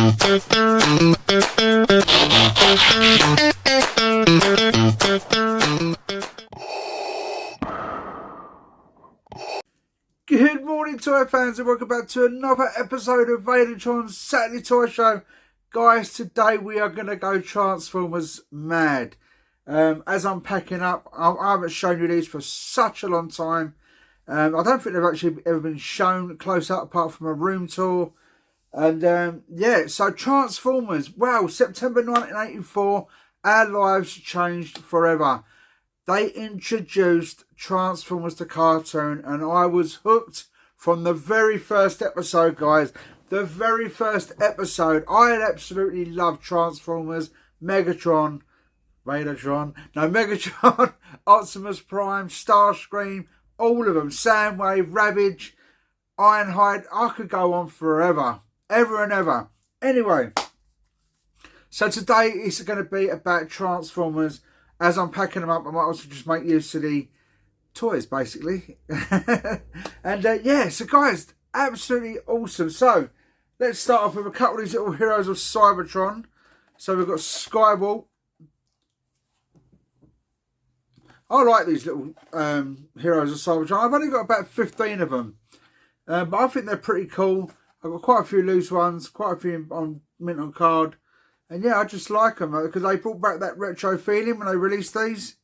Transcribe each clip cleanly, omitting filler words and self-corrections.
Good morning, toy fans, and welcome back to another episode of Megatron's Saturday Toy Show. Guys, today we are going to go Transformers mad. As I'm packing up, I haven't shown you these for such a long time. I don't think they've actually ever been shown close up apart from a room tour. And yeah, so Transformers, wow, September 1984, our lives changed forever. They introduced Transformers the cartoon, and I was hooked from the very first episode, guys. The very first episode, I had absolutely loved Transformers, Megatron, Optimus Prime, Starscream, all of them, Soundwave, Ravage, Ironhide. I could go on forever, ever and ever. Anyway, so today it's going to be about Transformers. As I'm packing them up, I might also just make use of the toys, basically. And yeah, so guys, absolutely awesome. So let's start off with a couple of these little heroes of Cybertron. So we've got Skywalk. I like these little heroes of Cybertron. I've only got about 15 of them, but I think they're pretty cool. I've got quite a few loose ones, quite a few on mint on card. And yeah, I just like them because they brought back that retro feeling when they released these.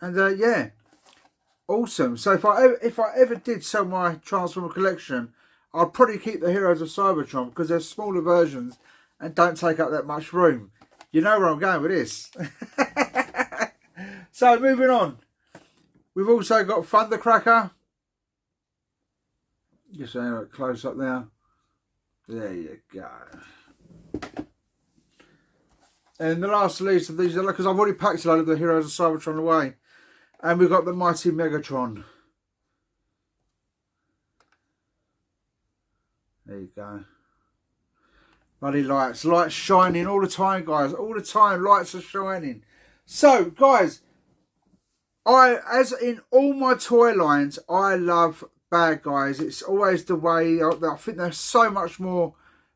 And yeah, awesome. So if I ever did sell my Transformer collection, I'd probably keep the Heroes of Cybertron because they're smaller versions and don't take up that much room. You know where I'm going with this. So moving on, we've also got Thundercracker. Just a close up there. There you go. And the last release of these, because I've already packed a load of the Heroes of Cybertron away. And we've got the mighty Megatron. There you go. Bloody lights. Lights shining all the time, guys. All the time, lights are shining. So, guys, as in all my toy lines, I love bad guys. It's always the way, I think they're so much more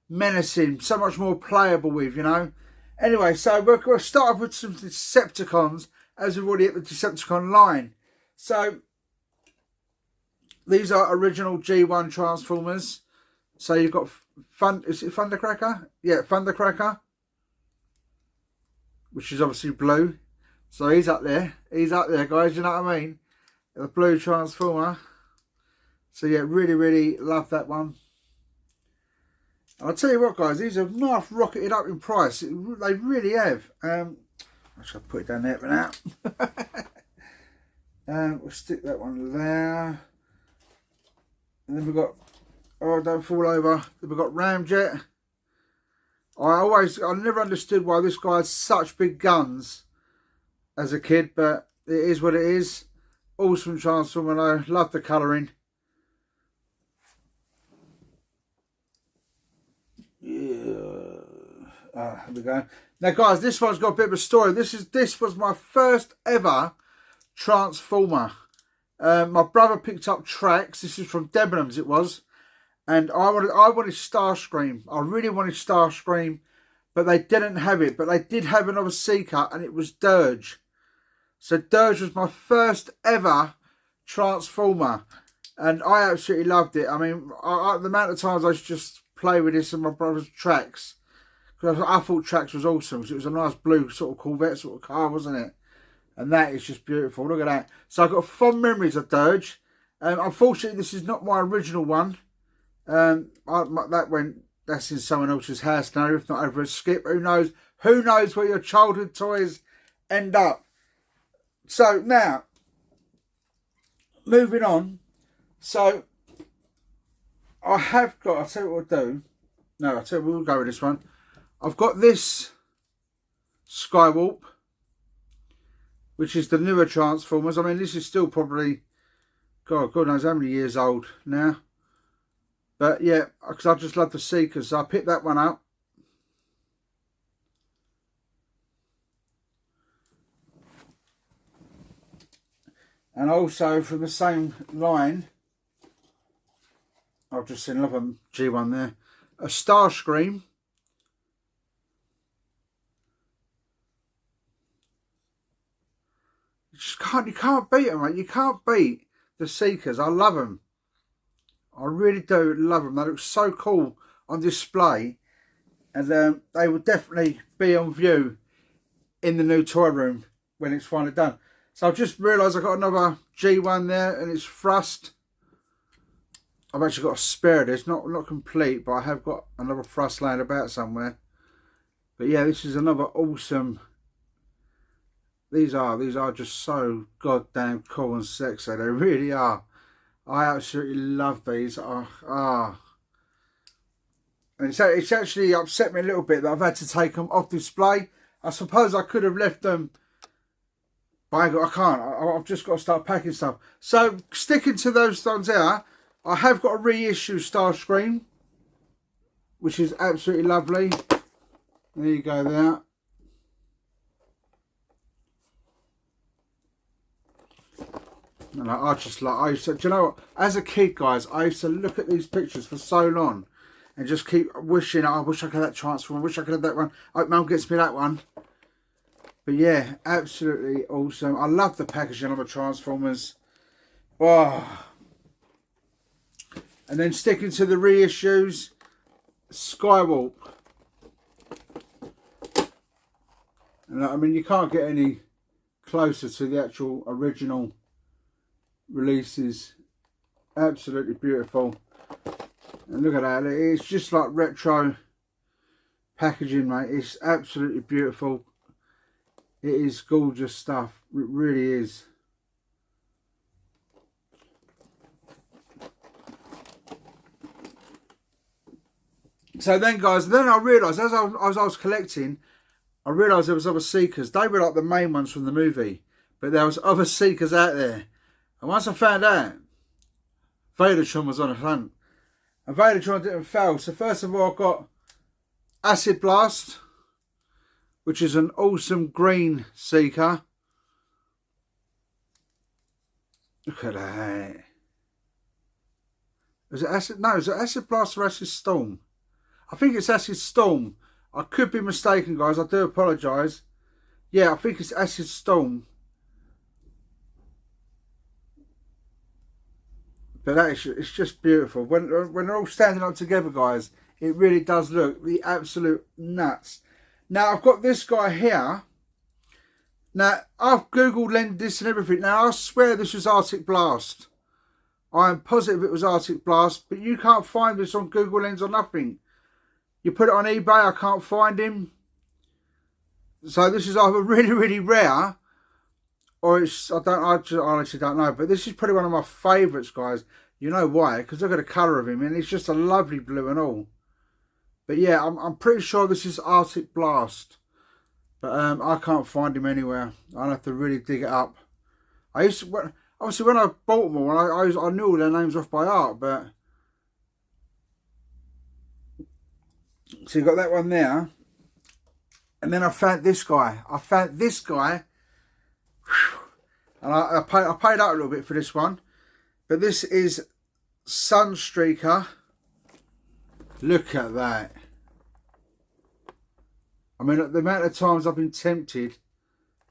menacing, so much more playable with, you know. Anyway, so we're going to start off with some Decepticons, as we've already hit the Decepticon line. So, these are original G1 Transformers. So you've got, is it Thundercracker? Yeah, Thundercracker. Which is obviously blue. So he's up there. He's up there, guys, you know what I mean? The blue Transformer. So yeah, really, really love that one. I'll tell you what, guys, these have not rocketed up in price. They really have. I shall put it down there for now. We'll stick that one there. And then we've got, oh, don't fall over. Then we've got Ramjet. I never understood why this guy had such big guns as a kid, but it is what it is. Awesome Transformer, I love the colouring. Here we go. Now, guys, this one's got a bit of a story. This was my first ever Transformer. My brother picked up tracks. This is from Debenhams, it was, and I wanted Starscream. I really wanted Starscream, but they didn't have it. But they did have another C-cut, and it was Dirge. So Dirge was my first ever Transformer, and I absolutely loved it. I mean, the amount of times I used to just play with this and my brother's tracks. I thought Tracks was awesome because it was a nice blue sort of Corvette sort of car, wasn't it? And that is just beautiful. Look at that. So I've got fond memories of Dirge. Unfortunately, this is not my original one. That's in someone else's house now, if not over a skip. Who knows? Who knows where your childhood toys end up? So now, moving on. So I have got. I'll tell you what I'll do. No, I'll tell you we'll go with this one. I've got this Skywalk, which is the newer Transformers. I mean, this is still probably, God knows how many years old now. But yeah, because I just love the Seekers, so I picked that one up. And also from the same line, I've just seen another G1 there, a Starscream. you can't beat them, mate. You can't beat the Seekers. I love them. I really do love them. They look so cool on display, and they will definitely be on view in the new toy room when it's finally done. So I've just realised I've got another G1 there, and it's thrust. I've actually got a spare. It's not complete, but I have got another thrust laying about somewhere. But yeah, this is another awesome. These are just so goddamn cool and sexy. They really are. I absolutely love these. And it's actually upset me a little bit that I've had to take them off display. I suppose I could have left them, but I can't. I've just got to start packing stuff. So sticking to those ones there, I have got a reissue Starscream, which is absolutely lovely. There you go there. And I just like, I used to, do you know what? As a kid, guys, I used to look at these pictures for so long and just keep wishing, oh, I wish I could have that Transformer, I wish I could have that one. I hope Mum gets me that one. But yeah, absolutely awesome. I love the packaging of the Transformers. Oh. And then sticking to the reissues, Skywarp. And I mean, you can't get any closer to the actual original releases. Absolutely beautiful. And look at that, it's just like retro packaging, mate. It's absolutely beautiful. It is gorgeous stuff. It really is. So then, guys, then I realised as I was collecting, I realised there was other Seekers. They were like the main ones from the movie, but there was other Seekers out there. And once I found out, Megatron was on the front. And Megatron didn't fail. So first of all, I've got Acid Blast, which is an awesome green Seeker. Look at that. Is it Acid? No, is it Acid Blast or Acid Storm? I think it's Acid Storm. I could be mistaken, guys. I do apologise. Yeah, I think it's Acid Storm. But that is, it's just beautiful. When they're all standing up together, guys, it really does look the absolute nuts. Now, I've got this guy here. Now, I've Googled this and everything. Now, I swear this was Arctic Blast. I am positive it was Arctic Blast, but you can't find this on Google Lens or nothing. You put it on eBay, I can't find him. So this is either really, really rare, or it's, I honestly don't know. But this is probably one of my favourites, guys. You know why? Because look at the colour of him, and it's just a lovely blue and all. But yeah, I'm pretty sure this is Arctic Blast. But I can't find him anywhere. I'll have to really dig it up. I used to, obviously when I bought them all, I knew all their names off by heart, but... So you've got that one there. And then I found this guy. And I paid out a little bit for this one. But this is Sunstreaker. Look at that. I mean, the amount of times I've been tempted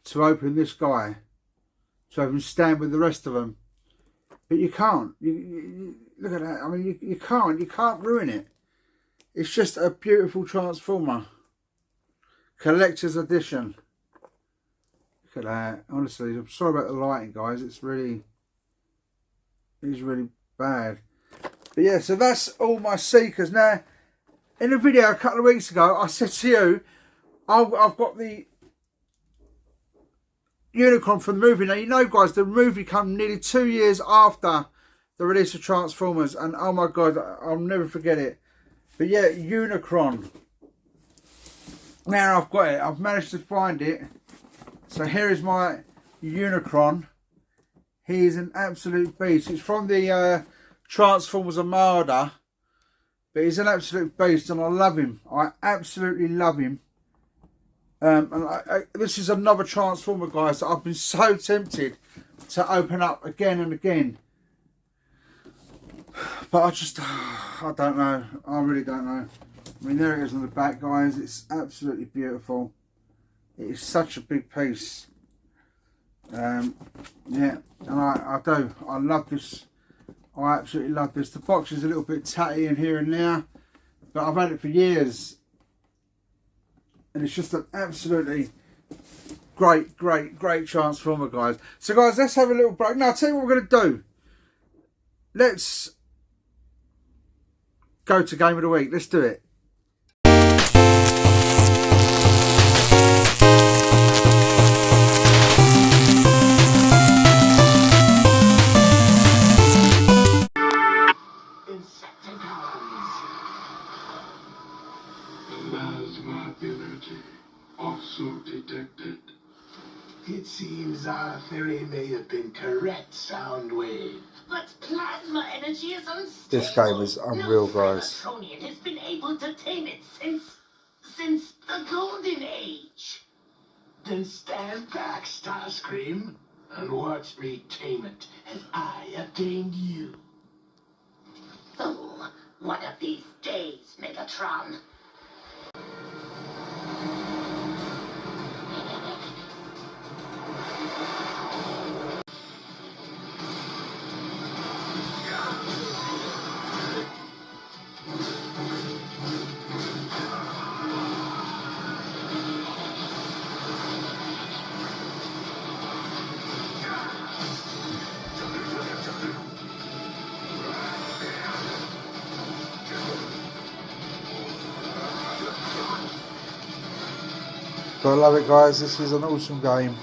to open this guy, to have him stand with the rest of them. But you can't. You look at that. I mean, you can't ruin it. It's just a beautiful Transformer. Collector's edition. Look at that. Honestly, I'm sorry about the lighting, guys. It's really bad. But yeah, so that's all my Seekers. Now, in a video a couple of weeks ago, I said to you, I've got the Unicron from the movie. Now, you know, guys, the movie came nearly 2 years after the release of Transformers. And oh my God, I'll never forget it. But yeah, Unicron. Now I've got it. I've managed to find it. So here is my Unicron. He is an absolute beast. It's from the Transformers Armada. But he's an absolute beast and I love him. I absolutely love him. This is another Transformer, guys, that I've been so tempted to open up again and again. But I don't know. I really don't know. I mean, there it is on the back, guys. It's absolutely beautiful. It is such a big piece. Yeah, and I do. I love this. I absolutely love this. The box is a little bit tatty in here and there, but I've had it for years. And it's just an absolutely great Transformer, guys. So, guys, let's have a little break. Now, I'll tell you what we're going to do. Let's go to Game of the Week. Let's do it. Plasma energy also detected. It seems our theory may have been correct, Soundwave. But plasma energy is unstable. This game is unreal, guys. No Megatronian has been able to tame it since the Golden Age. Then stand back, Starscream, and watch me tame it, and I have tamed you. Oh, one of these days, Megatron. Gotta love it, guys. This is an awesome game.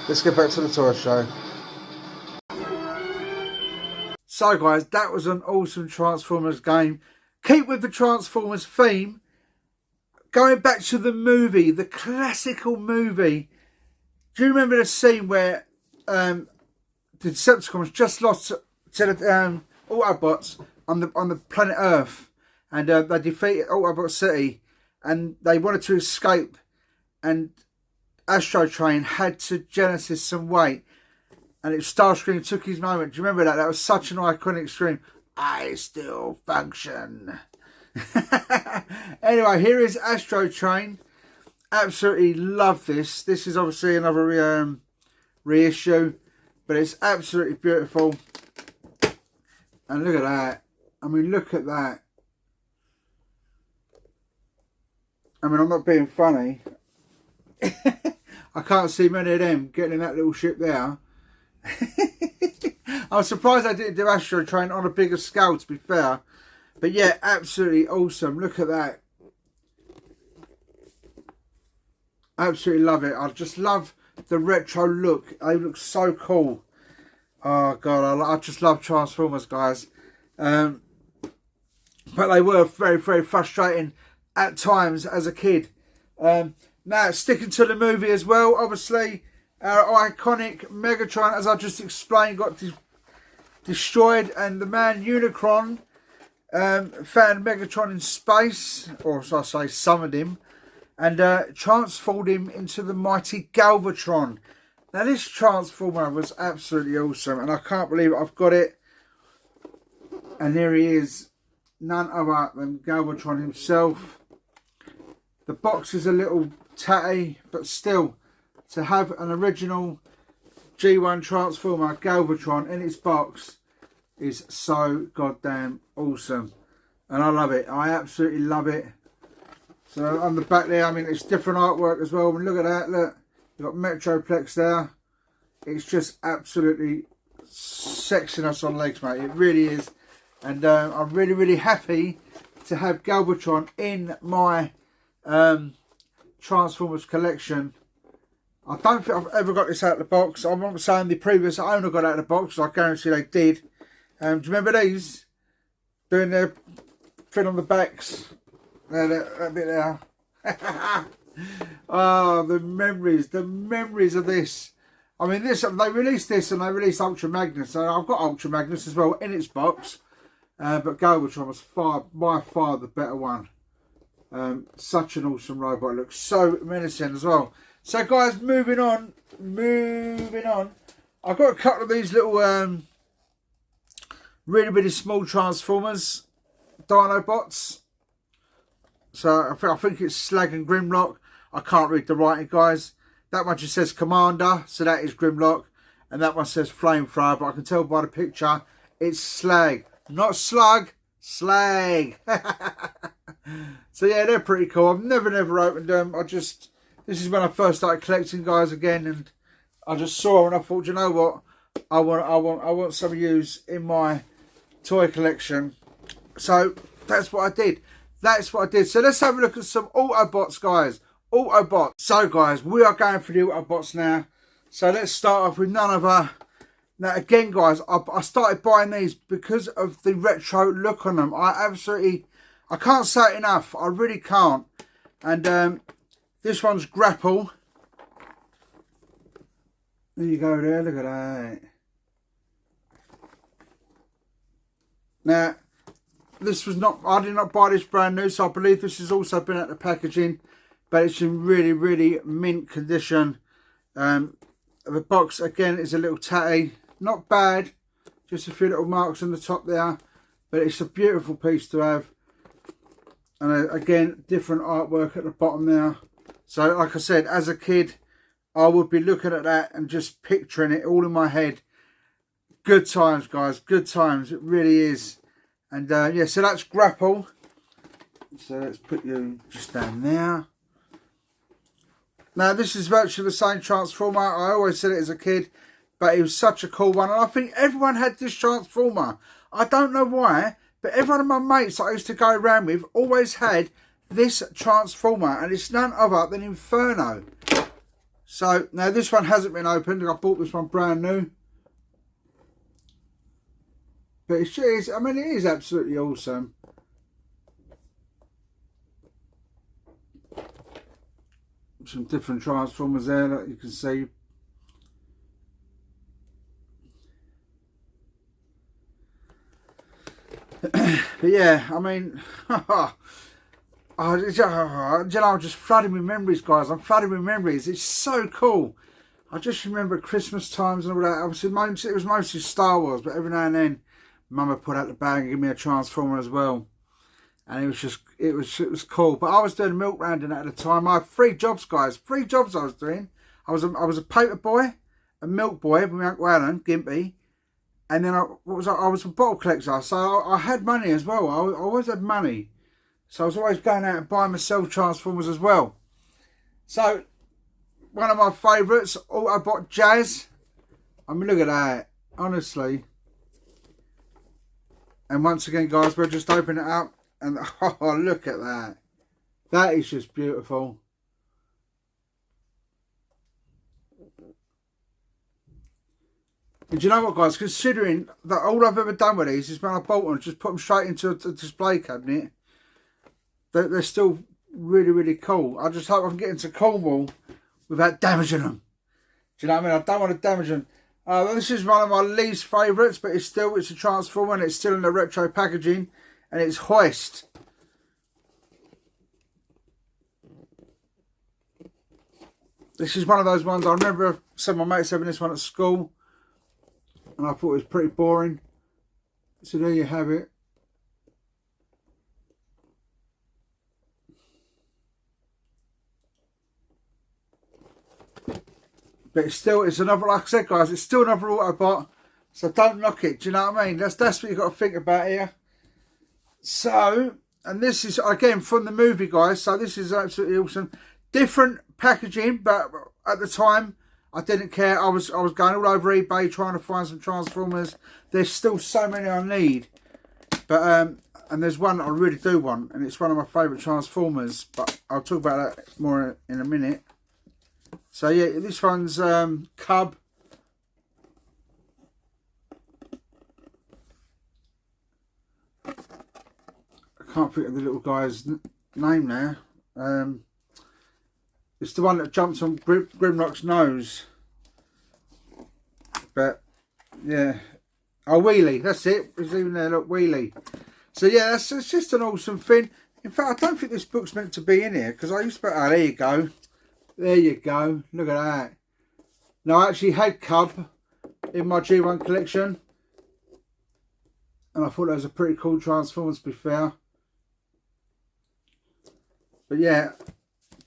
Let's get back to the toy show. So, guys, that was an awesome Transformers game. Keep with the Transformers theme. Going back to the movie, the classical movie. Do you remember the scene where the Decepticons just lost to the Autobots on the planet Earth, and they defeated Autobot City, and they wanted to escape, and Astro Train had to Genesis some weight, and Starscream took his moment. Do you remember that? That was such an iconic scream. I still function. Anyway, here is Astro Train. Absolutely love this. This is obviously another reissue, but it's absolutely beautiful. And look at that. I mean, look at that. I mean, I'm not being funny. I can't see many of them getting in that little ship there. I'm surprised I didn't do Astro Train on a bigger scale, to be fair. But yeah, absolutely awesome. Look at that. Absolutely love it. I just love the retro look. They look so cool. Oh God, I just love Transformers, guys. But they were very, very frustrating at times as a kid. Now, sticking to the movie as well, obviously, our iconic Megatron, as I just explained, got destroyed, and the man Unicron found Megatron in space, or so I say, summoned him, and transformed him into the mighty Galvatron. Now, this Transformer was absolutely awesome, and I can't believe I've got it. And there he is, none other than Galvatron himself. The box is a little tatty, but still, to have an original G1 Transformer Galvatron in its box is so goddamn awesome. And I love it. I absolutely love it. So on the back there, I mean, it's different artwork as well. I mean, look at that. Look, you've got Metroplex there. It's just absolutely sexiness on legs, mate. It really is. And I'm really, really happy to have Galvatron in my Transformers collection. I don't think I've ever got this out of the box. I'm not saying the previous owner got out of the box. I guarantee they did. Do you remember these? Doing their thing on the backs. There, that bit there. Oh, the memories of this. I mean, this, they released this and they released Ultra Magnus. So I've got Ultra Magnus as well in its box. But Galvatron was by far the better one. Such an awesome robot. It looks so menacing as well. So guys, moving on. I've got a couple of these little really, really small Transformers, Dinobots. So I think it's Slag and Grimlock. I can't read the writing, guys. That one just says Commander, so that is Grimlock. and that one says flamethrower, but I can tell by the picture it's slag, not slug, slag. So yeah, they're pretty cool. I've never opened them. This is when I first started collecting, guys, again, and I just saw them and I thought, you know what, I want some of these in my toy collection. So that's what I did. That's what I did. So let's have a look at some Autobots, guys. Autobots. So guys, we are going for the Autobots now. So let's start off with none other. Now again, guys, I started buying these because of the retro look on them. I can't say it enough. I really can't. And this one's Grapple. There you go there, look at that. Now, this was not, I did not buy this brand new, so I believe this has also been out the packaging, but it's in really, really mint condition. The box, again, is a little tatty. Not bad, just a few little marks on the top there, but it's a beautiful piece to have. And again, different artwork at the bottom there. So, like I said, as a kid, I would be looking at that and just picturing it all in my head. Good times, guys. Good times. It really is. And yeah, so that's Grapple. So let's put you just down there. Now, this is virtually the same Transformer. I always said it as a kid, but it was such a cool one. And I think everyone had this Transformer. I don't know why, but every one of my mates that I used to go around with always had this Transformer. And it's none other than Inferno. So, now this one hasn't been opened. I bought this one brand new. But it is, I mean, it is absolutely awesome. Some different Transformers there that you can see. But yeah, I mean, you know, I'm just flooding with memories, guys. I'm flooding with memories. It's so cool. I just remember Christmas times and all that. Obviously, it was mostly Star Wars, but every now and then, Mum would put out the bag and give me a Transformer as well. And it was cool. But I was doing milk rounding at the time. I had 3 jobs, guys. 3 jobs I was doing. I was a paper boy, a milk boy with my Uncle Alan, Gimpy. And then I was a bottle collector. So I had money as well. I always had money. So I was always going out and buying myself Transformers as well. So, one of my favourites, Autobot Jazz. I mean, look at that. Honestly. And once again, guys, we'll just open it up. And, oh, look at that. That is just beautiful. And do you know what, guys? Considering that all I've ever done with these is when I bought them, just put them straight into a display cabinet. They're still really, really cool. I just hope I can get into Cornwall without damaging them. Do you know what I mean? I don't want to damage them. This is one of my least favourites, but it's a Transformer and it's still in the retro packaging. And it's Hoist. This is one of those ones, I remember some of my mates having this one at school. And I thought it was pretty boring. So there you have it. But it's another, like I said, guys, it's still another Autobot. So don't knock it, do you know what I mean? That's what you've got to think about here. So, and this is, again, from the movie, guys. So this is absolutely awesome. Different packaging, but at the time, I didn't care. I was going all over eBay trying to find some Transformers. There's still so many I need. But, and there's one I really do want. And it's one of my favourite Transformers. But I'll talk about that more in a minute. So yeah, this one's Cub. I can't think of the little guy's name now. It's the one that jumps on Grimlock's nose. But yeah, oh, Wheelie, that's it. It's even there, look, Wheelie. So yeah, it's just an awesome thing. In fact, I don't think this book's meant to be in here because I used to. Oh, there you go. There you go. Look at that. Now, I actually had Cub in my G1 collection. And I thought that was a pretty cool Transformer, to be fair. But yeah,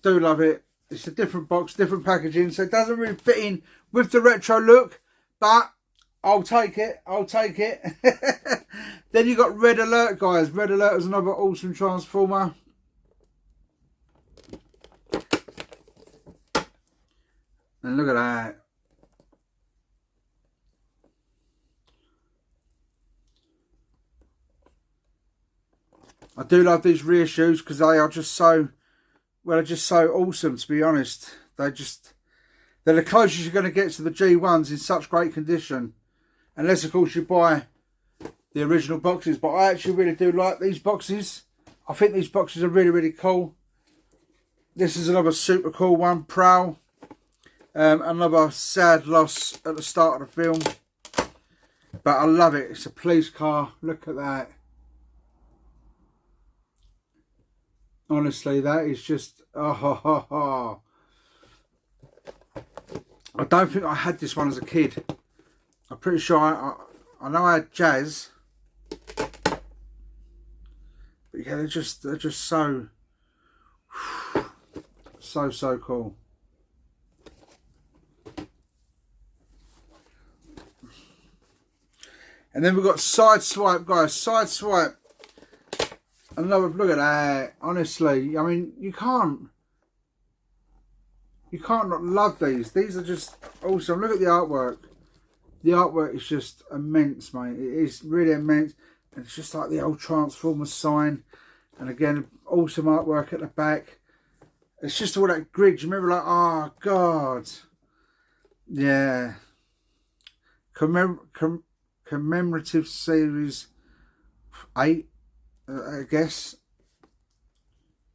do love it. It's a different box, different packaging. So it doesn't really fit in with the retro look. but I'll take it. I'll take it. Then you got Red Alert, guys. Red Alert is another awesome Transformer. And look at that. I do love these reissues because they are just so, well, they're just so awesome, to be honest. They're the closest you're going to get to the G1s in such great condition. Unless, of course, you buy the original boxes. But I actually really do like these boxes. I think these boxes are really, really cool. This is another super cool one, Prowl. Another sad loss at the start of the film. But I love it. It's a police car. Look at that. Honestly, that is just... Oh. I don't think I had this one as a kid. I'm pretty sure I know I had Jazz. But yeah, they're just so cool. And then we've got Sideswipe, guys. Sideswipe. Another look at that. Honestly, I mean, you can't not love these. These are just awesome. Look at the artwork. The artwork is just immense, mate. It is really immense. And it's just like the old Transformers sign. And again, awesome artwork at the back. It's just all that grid. You remember, like, oh god, yeah. Commemorative series 8, I guess.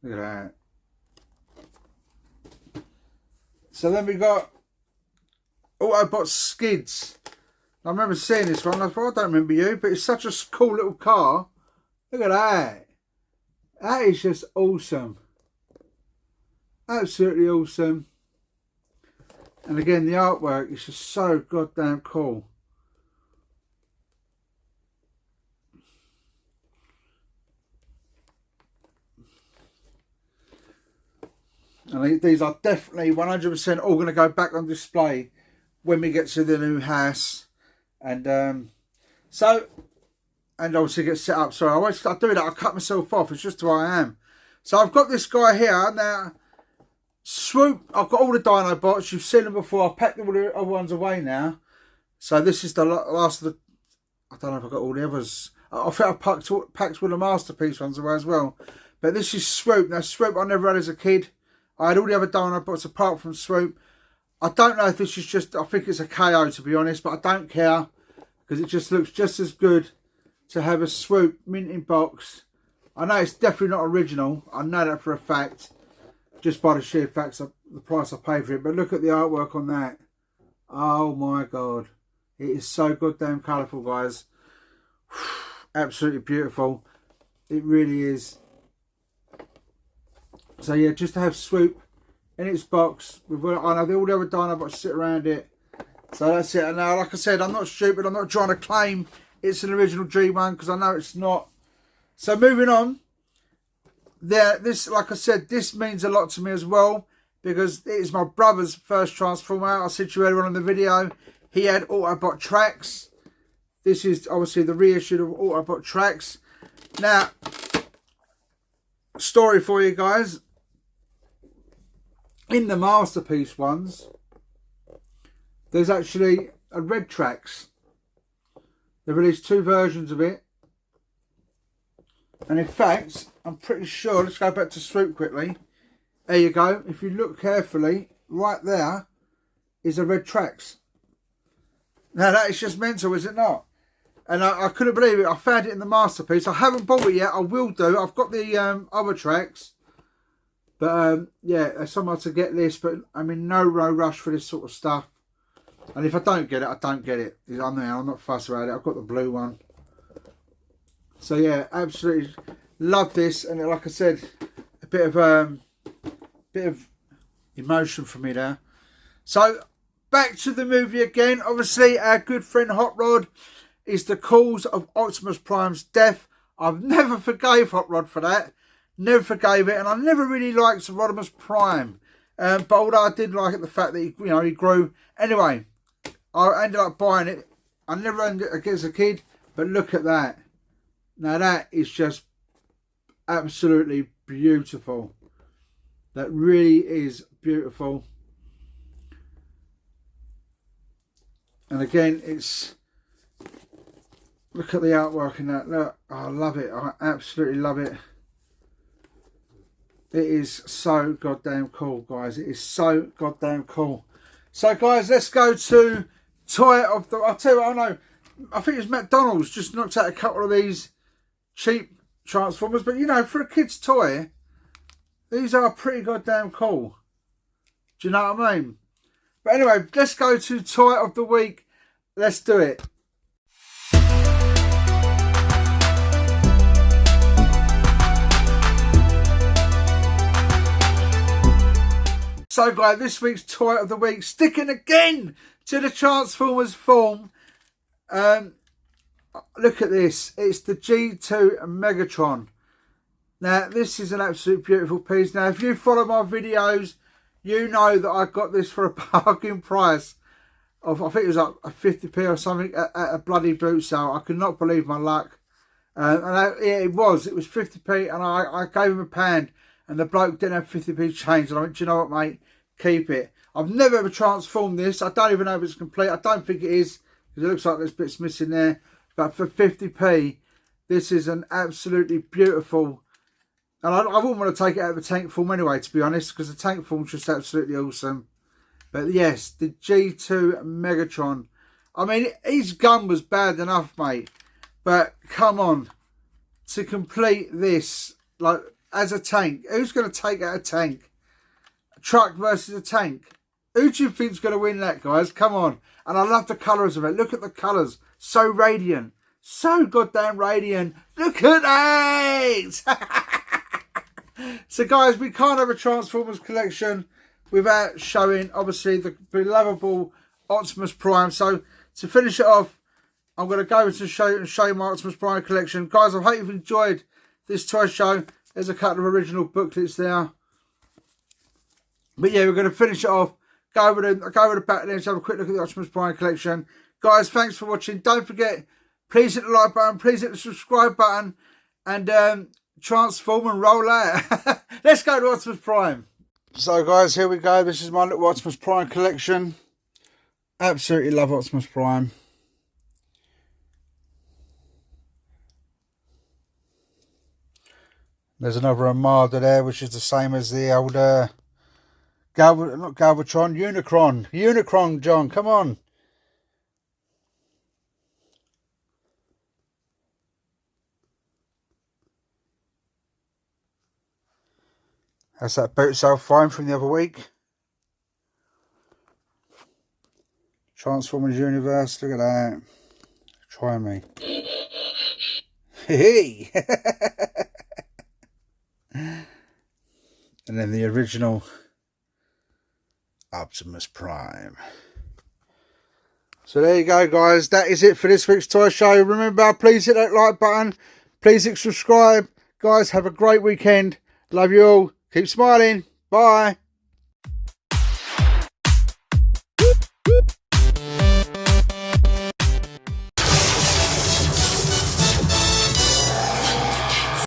Look at that. So then we got Autobot Skids. I remember seeing this one. I thought, I don't remember you, but it's such a cool little car. Look at that. That is just awesome. Absolutely awesome. And again, the artwork is just so goddamn cool. And these are definitely 100% all going to go back on display when we get to the new house. And and obviously get set up. Sorry, I do that. I cut myself off. It's just who I am. So I've got this guy here now. Swoop. I've got all the Dinobots. You've seen them before. I've packed all the other ones away now. So this is the last of the. I don't know if I've got all the others. I think I've packed all the Masterpiece ones away as well. But this is Swoop. Now Swoop I never had as a kid. I had all the other Dinobots apart from Swoop. I don't know if this is just, I think it's a KO to be honest, but I don't care because it just looks just as good to have a Swoop minting box. I know it's definitely not original. I know that for a fact, just by the sheer facts of the price I paid for it. But look at the artwork on that. Oh my god. It is so goddamn colourful, guys. Absolutely beautiful. It really is. So yeah, just to have Swoop in its box. I know all the other Dinobots sit around it. So that's it. And now, like I said, I'm not stupid. I'm not trying to claim it's an original G1 because I know it's not. So moving on. This, like I said, this means a lot to me as well because it is my brother's first Transformer. I said to you earlier on in the video, he had Autobot Tracks. This is obviously the reissue of Autobot Tracks. Now, story for you guys. In the Masterpiece ones, there's actually a red Tracks. They released 2 versions of it. And in fact, I'm pretty sure, let's go back to Swoop quickly. There you go. If you look carefully, right there is a red Tracks. Now that is just mental, is it not? And I couldn't believe it. I found it in the Masterpiece. I haven't bought it yet. I will do. I've got the other Tracks. But yeah, there's somewhere to get this. But I'm in no rush for this sort of stuff. And if I don't get it, I don't get it. I'm not fussed about it. I've got the blue one. So yeah, absolutely love this. And like I said, a bit of emotion for me there. So back to the movie again. Obviously, our good friend Hot Rod is the cause of Optimus Prime's death. I've never forgave Hot Rod for that. Never forgave it, and I never really liked Optimus Prime. But although I did like it, the fact that he grew. Anyway, I ended up buying it. I never owned it as a kid, but look at that. Now that is just absolutely beautiful. That really is beautiful. And again, it's, look at the artwork in that. Look, I love it. I absolutely love it. It is so goddamn cool, guys. It is so goddamn cool. So, guys, let's go to toy of the... I'll tell you what, I know. I think it was McDonald's just knocked out a couple of these cheap Transformers. But, you know, for a kid's toy, these are pretty goddamn cool. Do you know what I mean? But anyway, let's go to toy of the week. Let's do it. So guys, this week's toy of the week, sticking again to the Transformers form. Look at this. It's the G2 Megatron. Now, this is an absolute beautiful piece. Now, if you follow my videos, you know that I got this for a bargain price of, I think it was like a 50p or something at a bloody boot sale. I could not believe my luck. Yeah, it was 50p, and I gave him a pound, and the bloke didn't have 50p change. And I went, do you know what, mate? Keep it. I've never ever transformed this. I don't even know if it's complete. I don't think it is, because it looks like there's bits missing there. But for 50p, this is an absolutely beautiful. And I wouldn't want to take it out of the tank form anyway, to be honest, because the tank form's just absolutely awesome. But yes, the G2 Megatron. I mean, his gun was bad enough, mate. But come on, to complete this, like, as a tank, who's going to take out a tank? A truck versus a tank. Who do you think's going to win that, guys? Come on. And I love the colours of it. Look at the colours. So radiant. So goddamn radiant. Look at that! So, guys, we can't have a Transformers collection without showing, obviously, the lovable Optimus Prime. So, to finish it off, I'm going to go to show you my Optimus Prime collection. Guys, I hope you've enjoyed this toy show. There's a couple of original booklets there. But yeah, we're going to finish it off. Go over the back there and have a quick look at the Optimus Prime collection. Guys, thanks for watching. Don't forget, please hit the like button. Please hit the subscribe button. And transform and roll out. Let's go to Optimus Prime. So, guys, here we go. This is my little Optimus Prime collection. Absolutely love Optimus Prime. There's another Armada there, which is the same as the old not Galvatron, Unicron. Unicron, John, come on. That's that boot sale find from the other week. Transformers Universe, look at that. Try me. Hey! And then the original Optimus Prime. So there you go, guys. That is it for this week's toy show. Remember, please hit that like button. Please hit subscribe. Guys, have a great weekend. Love you all. Keep smiling. Bye.